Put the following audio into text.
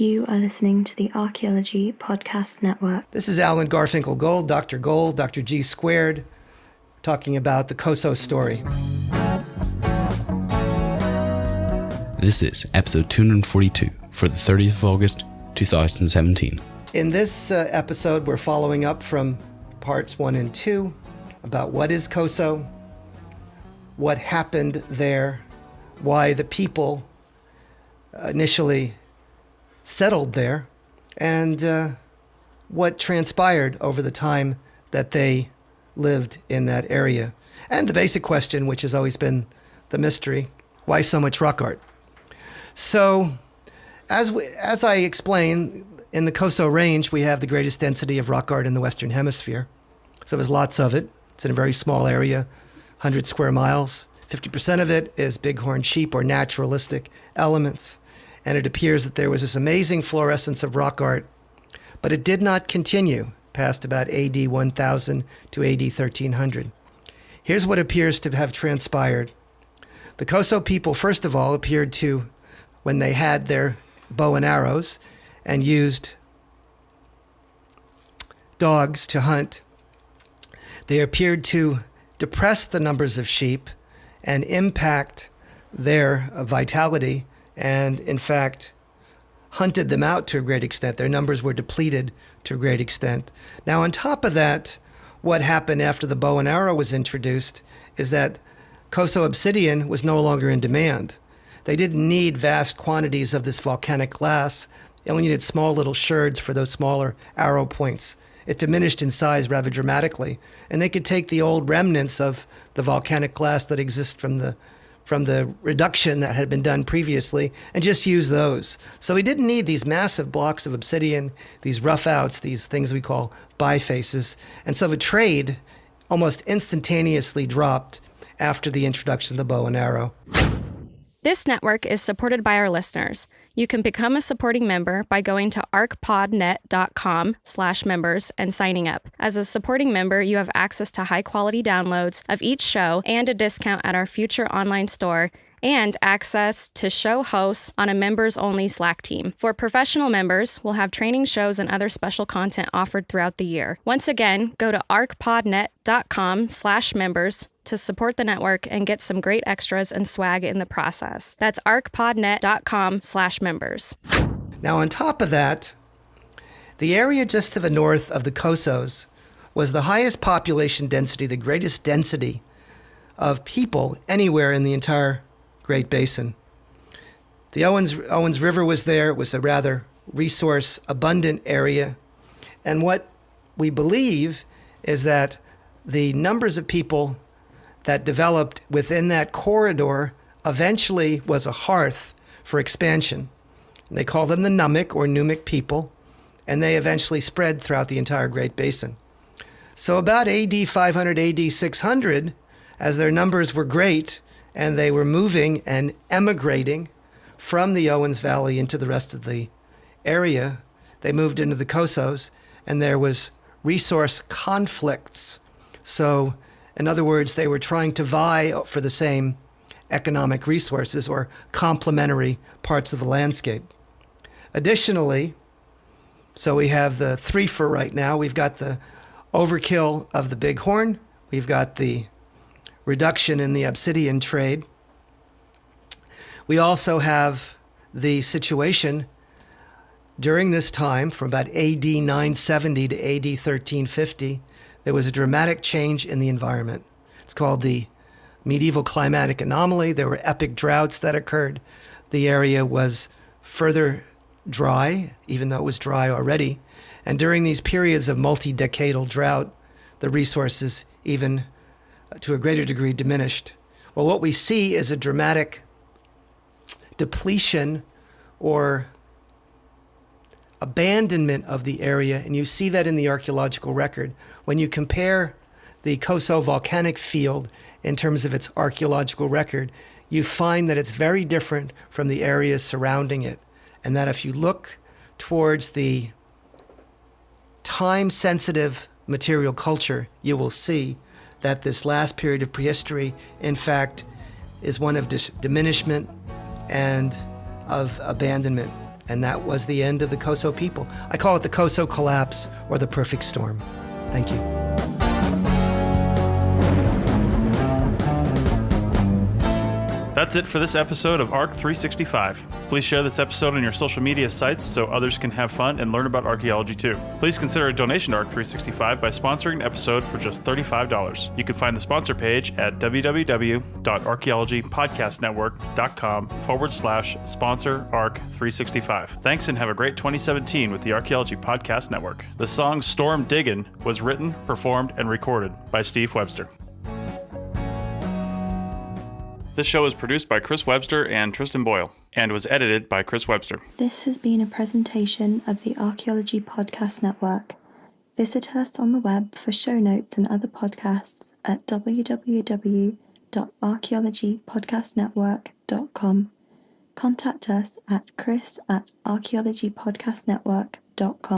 You are listening to the Archaeology Podcast Network. This is Alan Garfinkel Gold, Dr. G squared, talking about the Coso story. This is episode 242 for the 30th of August, 2017. In this episode, we're following up from parts 1 and 2 about what is Coso, what happened there, why the people initially settled there, and what transpired over the time that they lived in that area. And the basic question, which has always been the mystery, why so much rock art? So, as I explained, in the Coso Range, we have the greatest density of rock art in the Western Hemisphere. So there's lots of it. It's in a very small area, 100 square miles. 50% of it is bighorn sheep or naturalistic elements. And it appears that there was this amazing fluorescence of rock art, but it did not continue past about AD 1000 to AD 1300. Here's what appears to have transpired. The Coso people, first of all, appeared to, when they had their bow and arrows and used dogs to hunt, they appeared to depress the numbers of sheep and impact their vitality, and in fact hunted them out to a great extent. Their numbers were depleted to a great extent. Now, on top of that, what happened after the bow and arrow was introduced is that Coso obsidian was no longer in demand. They didn't need vast quantities of this volcanic glass. They only needed small little sherds for those smaller arrow points. It diminished in size rather dramatically, and they could take the old remnants of the volcanic glass that exists from the reduction that had been done previously and just use those. So we didn't need these massive blocks of obsidian, these rough outs, these things we call bifaces. And so the trade almost instantaneously dropped after the introduction of the bow and arrow. This network is supported by our listeners. You can become a supporting member by going to arcpodnet.com/members and signing up. As a supporting member, you have access to high-quality downloads of each show and a discount at our future online store, and access to show hosts on a members-only Slack team. For professional members, we'll have training shows and other special content offered throughout the year. Once again, go to arcpodnet.com/members to support the network and get some great extras and swag in the process. That's arcpodnet.com/members. Now, on top of that, the area just to the north of the Cosos was the highest population density, the greatest density of people anywhere in the entire Great Basin. The Owens River was there. It was a rather resource-abundant area. And what we believe is that the numbers of people that developed within that corridor eventually was a hearth for expansion. And they call them the Numic or Numic people, and they eventually spread throughout the entire Great Basin. So about AD 500, AD 600, as their numbers were great, and they were moving and emigrating from the Owens Valley into the rest of the area, they moved into the Cosos, and there was resource conflicts. So, in other words, they were trying to vie for the same economic resources or complementary parts of the landscape. Additionally, so we have the three-fer right now. We've got the overkill of the bighorn. We've got the reduction in the obsidian trade. We also have the situation during this time from about AD 970 to AD 1350, there was a dramatic change in the environment. It's called the medieval climatic anomaly. There were epic droughts that occurred. The area was further dry, even though it was dry already. And during these periods of multi-decadal drought, the resources even to a greater degree diminished. Well, what we see is a dramatic depletion or abandonment of the area, and you see that in the archaeological record. When you compare the Coso volcanic field in terms of its archaeological record, you find that it's very different from the areas surrounding it, and that if you look towards the time-sensitive material culture, you will see that this last period of prehistory, in fact, is one of diminishment and of abandonment. And that was the end of the Coso people. I call it the Coso collapse or the perfect storm. Thank you. That's it for this episode of ARC 365. Please share this episode on your social media sites so others can have fun and learn about archaeology too. Please consider a donation to ARC 365 by sponsoring an episode for just $35. You can find the sponsor page at www.archaeologypodcastnetwork.com/sponsor ARC 365. Thanks and have a great 2017 with the Archaeology Podcast Network. The song Storm Diggin' was written, performed, and recorded by Steve Webster. This show is produced by Chris Webster and Tristan Boyle, and was edited by Chris Webster. This has been a presentation of the Archaeology Podcast Network. Visit us on the web for show notes and other podcasts at www.archaeologypodcastnetwork.com. Contact us at chris@archaeologypodcastnetwork.com.